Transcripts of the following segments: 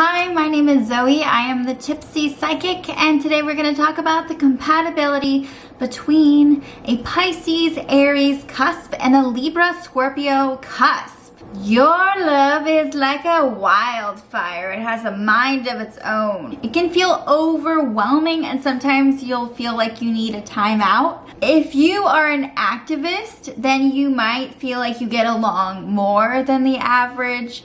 Hi, my name is Zoe. I am the Tipsy Psychic, and today we're going to talk about the compatibility between a Pisces Aries Cusp and a Libra Scorpio Cusp. Your love is like a wildfire. It has a mind of its own. It can feel overwhelming, and sometimes you'll feel like you need a timeout. If you are an activist, then you might feel like you get along more than the average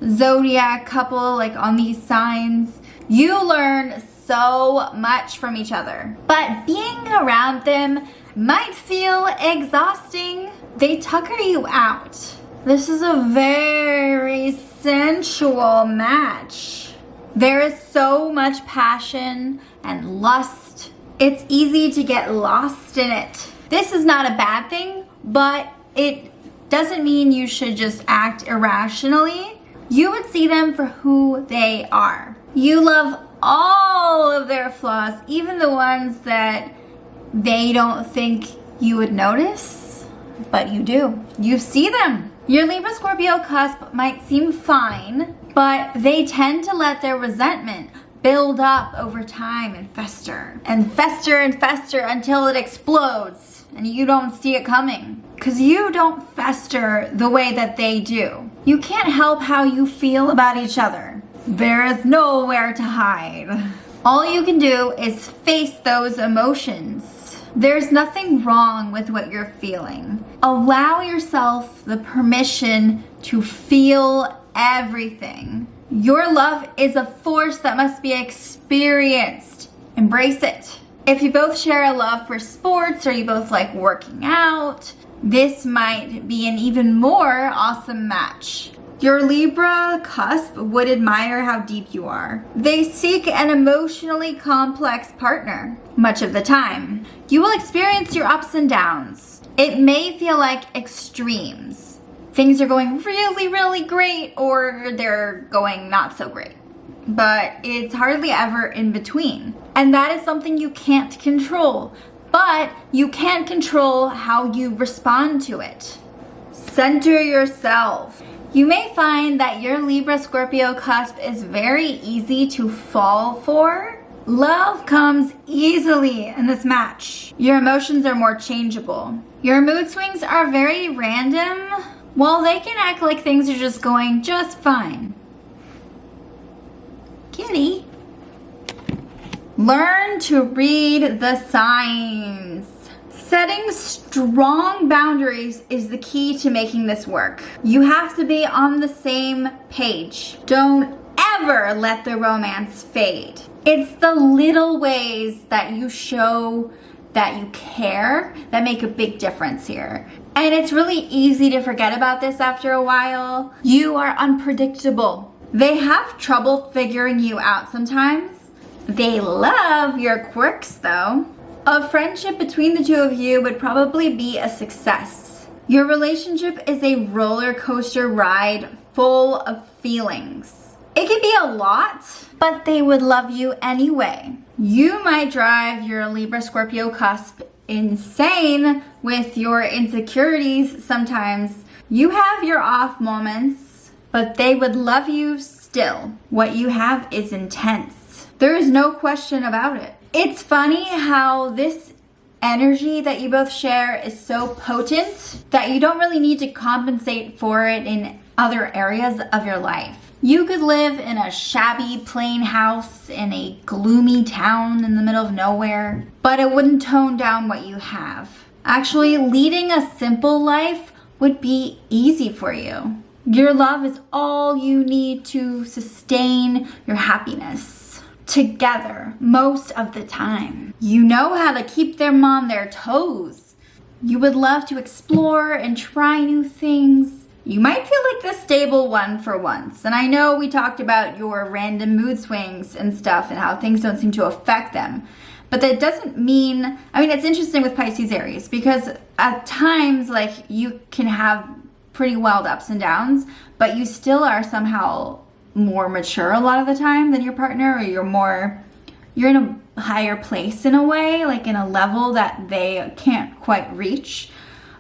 Zodiac couple, like on these signs. You learn so much from each other, but being around them might feel exhausting. They tucker you out. This is a very sensual match. There is so much passion and lust. It's easy to get lost in it. This is not a bad thing, but it doesn't mean you should just act irrationally. You would see them for who they are. You love all of their flaws, even the ones that they don't think you would notice, but you do. You see them. Your Libra Scorpio Cusp might seem fine, but they tend to let their resentment build up over time and fester and fester and fester until it explodes and you don't see it coming. Because you don't fester the way that they do. You can't help how you feel about each other. There is nowhere to hide. All you can do is face those emotions. There's nothing wrong with what you're feeling. Allow yourself the permission to feel everything. Your love is a force that must be experienced. Embrace it. If you both share a love for sports or you both like working out, this might be an even more awesome match. Your Libra Cusp would admire how deep you are. They seek an emotionally complex partner much of the time. You will experience your ups and downs. It may feel like extremes. Things are going really, really great, or they're going not so great. But it's hardly ever in between. And that is something you can't control. But you can't control how you respond to it. Center yourself. You may find that your Libra Scorpio Cusp is very easy to fall for. Love comes easily in this match. Your emotions are more changeable. Your mood swings are very random, while they can act like things are just going just fine. Kitty. Learn to read the signs. Setting strong boundaries is the key to making this work. You have to be on the same page. Don't ever let the romance fade. It's the little ways that you show that you care that make a big difference here. And it's really easy to forget about this after a while. You are unpredictable. They have trouble figuring you out sometimes. They love your quirks though. A friendship between the two of you would probably be a success. Your relationship is a roller coaster ride full of feelings. It can be a lot, but they would love you anyway. You might drive your Libra Scorpio Cusp insane with your insecurities sometimes. You have your off moments, but they would love you still. What you have is intense. There is no question about it. It's funny how this energy that you both share is so potent that you don't really need to compensate for it in other areas of your life. You could live in a shabby, plain house in a gloomy town in the middle of nowhere, but it wouldn't tone down what you have. Actually, leading a simple life would be easy for you. Your love is all you need to sustain your happiness. Together most of the time. You know how to keep them on their toes. You would love to explore and try new things. You might feel like the stable one for once. And I know we talked about your random mood swings and stuff and how things don't seem to affect them. But that doesn't mean, it's interesting with Pisces Aries because at times like you can have pretty wild ups and downs, but you still are somehow more mature a lot of the time than your partner, or you're in a higher place in a way, like in a level that they can't quite reach.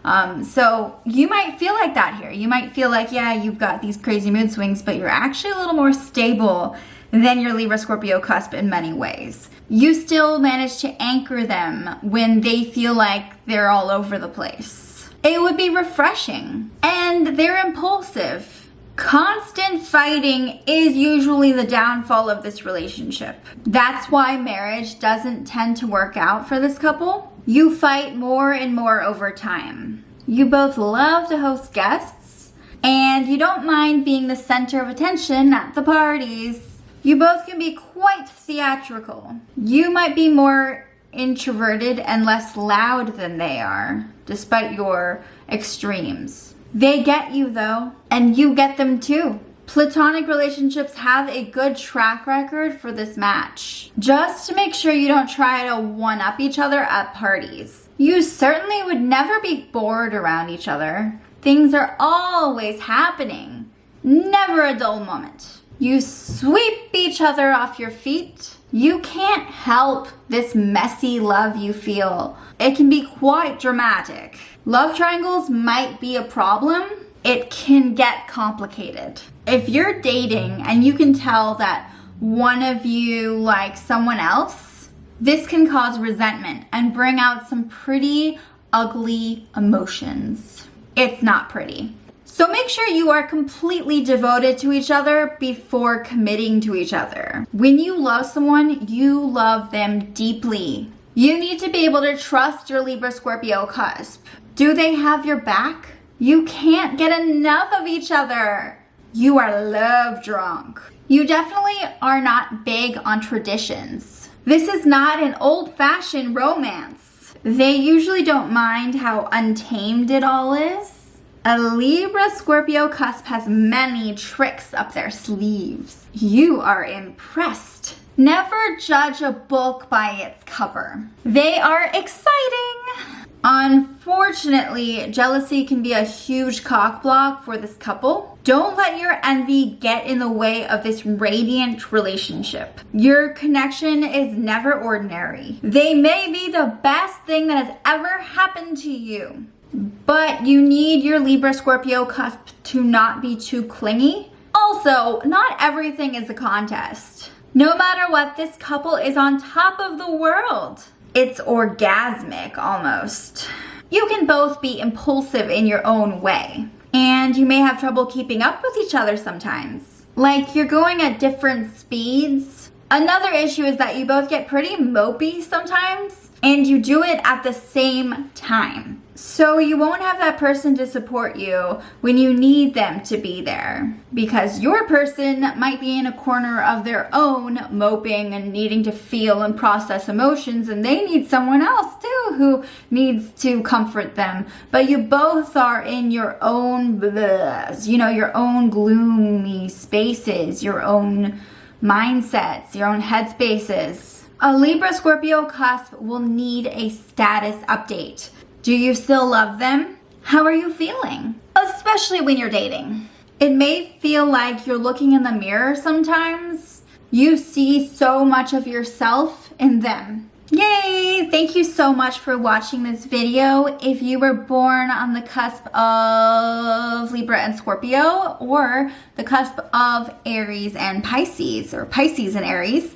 So you might feel like that here. You might feel like, yeah, you've got these crazy mood swings, but you're actually a little more stable than your Libra Scorpio cusp in many ways. You still manage to anchor them when they feel like they're all over the place. It would be refreshing. And they're impulsive. Constant fighting is usually the downfall of this relationship. That's why marriage doesn't tend to work out for this couple. You fight more and more over time. You both love to host guests, and you don't mind being the center of attention at the parties. You both can be quite theatrical. You might be more introverted and less loud than they are, despite your extremes. They get you though, and you get them too. Platonic relationships have a good track record for this match. Just to make sure you don't try to one-up each other at parties. You certainly would never be bored around each other. Things are always happening. Never a dull moment. You sweep each other off your feet. You can't help this messy love you feel. It can be quite dramatic. Love triangles might be a problem. It can get complicated. If you're dating and you can tell that one of you likes someone else, this can cause resentment and bring out some pretty ugly emotions. It's not pretty. So make sure you are completely devoted to each other before committing to each other. When you love someone, you love them deeply. You need to be able to trust your Libra Scorpio cusp. Do they have your back? You can't get enough of each other. You are love drunk. You definitely are not big on traditions. This is not an old-fashioned romance. They usually don't mind how untamed it all is. A Libra Scorpio cusp has many tricks up their sleeves. You are impressed. Never judge a book by its cover. They are exciting. Unfortunately, jealousy can be a huge cock block for this couple. Don't let your envy get in the way of this radiant relationship. Your connection is never ordinary. They may be the best thing that has ever happened to you. But you need your Libra Scorpio cusp to not be too clingy. Also, not everything is a contest. No matter what, this couple is on top of the world. It's orgasmic almost. You can both be impulsive in your own way, and you may have trouble keeping up with each other sometimes. Like you're going at different speeds. Another issue is that you both get pretty mopey sometimes, and you do it at the same time. So you won't have that person to support you when you need them to be there, because your person might be in a corner of their own moping and needing to feel and process emotions, and they need someone else too who needs to comfort them. But you both are in your own blahs, you know, your own gloomy spaces, your own mindsets, your own headspaces. A Libra Scorpio cusp will need a status update. Do you still love them? How are you feeling? Especially when you're dating. It may feel like you're looking in the mirror sometimes. You see so much of yourself in them. Yay! Thank you so much for watching this video. If you were born on the cusp of Libra and Scorpio, or the cusp of Aries and Pisces, or Pisces and Aries,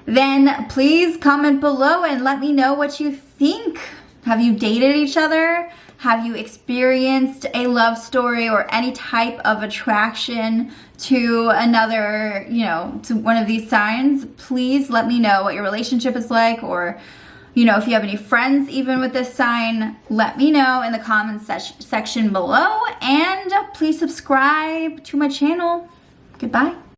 then please comment below and let me know what you think. Have you dated each other? Have you experienced a love story or any type of attraction to another, to one of these signs? Please let me know what your relationship is like, or, if you have any friends even with this sign, let me know in the comments section below, and please subscribe to my channel. Goodbye.